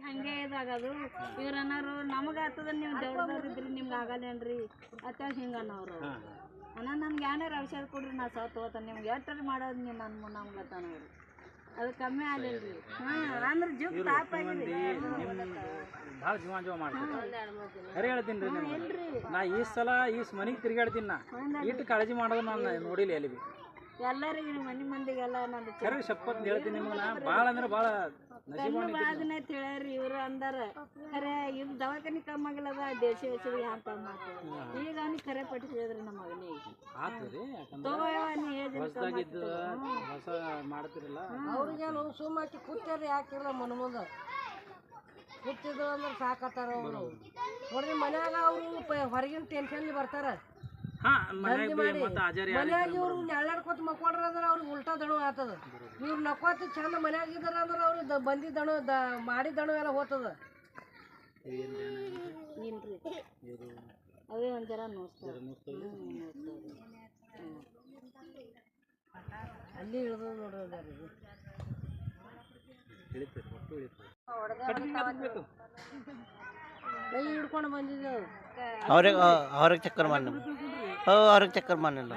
ಹಂಗೆ ಇದಾಗದು ಇವ್ರ ಅನ್ನೋರು ನಮಗೆ ಆಗ್ತದ ನೀವು ದೊಡ್ಡದವ್ರು ಇದ್ರಿ ನಿಮ್ಗೆ ಆಗಲ್ಲೇನ್ರಿ ಅತ್ಯಾಗ ಹಿಂಗೆ ಅನ್ನೋರು ಅಣ್ಣ ನನ್ಗೆ ಏನಾರು ಔಷಧ ಕೊಡ್ರಿ ನಾ ಸತ್ತು ಹೋಗ್ತಾನೆ ನಿಮ್ಗೆ ಎಷ್ಟರಿ ಮಾಡೋದು ನೀವು ನನ್ನ ನಮ್ಗತ್ತಾನವ್ರು ಅದು ಕಮ್ಮಿ ಆಗಲಿಲ್ರಿ ಅಂದ್ರೆ ಜೀವ ತಾಪ ಭಾಳ ಜೀವ ಮಾಡ್ತೀನಿ ಖರೆ ಹೇಳ್ತೀನಿ ರೀ ನಾ ಈ ಸಲ ಈ ಮನೆಗೆ ತಿರುಗಾಡ್ತೀನಿ ನಾ ಇಟ್ಟು ಕಾಳಜಿ ಮಾಡೋದು ನಾನು ನೋಡಿಲ್ಲ ಎಲ್ಲಿ ಬಿ ಎಲ್ಲರಿಗೆ ಮನೆ ಮಂದಿಗೆಲ್ಲ ನಂದು ಖರೆ ಶಪತ್ ಹೇಳ್ತೀನಿ ನಿಮ್ಗೆ ನಾ ಭಾಳ ಅಂದ್ರೆ ಭಾಳ ಬಾದಿನ ಹೇಳ್ಯಾರಿ ಇವ್ರು ಅಂದಾರ ಖರೆ ಇದು ದವಾಖಾನೆ ಕಮ್ಮಿ ಆಗಲ್ಲದ ದೇಶ ಹೆಸರು ಯಾವ ಕಮ್ಮಿ ಆಗ್ತದೆ ಈಗ ಅವ್ನಿಗೆ ಖರೆ ಪಟ್ಟಿಸಿದ್ರಿ ನಮ್ಮ ಮಗನಿಗೆ ಆತು ರೀ ಹೊಸದಾಗಿದ್ದು ಹೊಸ ಮಾಡ್ತಿರಲ್ಲ ಅವ್ರಿಗೇನು ಸುಮ್ಮಾಕಿ ಕೂತ್ಯಾರ ಯಾಕಿಲ್ಲ ಮನ ಮುಂದೆ ಕೂತಿದ್ರು ಅಂದ್ರೆ ಸಾಕತ್ತಾರ ಅವರು ನೋಡ್ರಿ ಮನ್ಯಾಗ ಅವರು ಹೊರಗಿನ ಟೆನ್ಷನ್ಲಿ ಬರ್ತಾರ ಮನ್ಯಾಗ ಇವ್ರು ನೆಳ್ಳಾಡ್ಕೊತ ಮಕ್ಕೊಡ್ರ ಅಂದ್ರೆ ಅವ್ರಿಗೆ ಉಲ್ಟಾ ದಣು ಆತದ ಇವ್ರು ನಕ್ಕೋತ ಚಂದ ಮನ್ಯಾಗ ಇದ್ದಾರ ಅಂದ್ರೆ ಅವ್ರಿಗೆ ಬಂದಿ ದಣು ಮಾಡಿ ದಣು ಎಲ್ಲ ಹೋಗ್ತದ ಇಲ್ರಿ ಅವೇ ಒಂಥರ ನೋಡ್ತಾರೆ ಅಲ್ಲಿ ಇಳ್ದು ನೋಡ್ರಿ ಕೈ ಹಿಡ್ಕೊಂಡು ಬಂದಿದ್ದೆವು ಅವ್ರಿಗೆ ಚಕ್ಕರ್ ಮಾಡಿ ಅವ್ರಿಗೆ ಚಕ್ಕರ್ ಮಾಡಿಲ್ಲ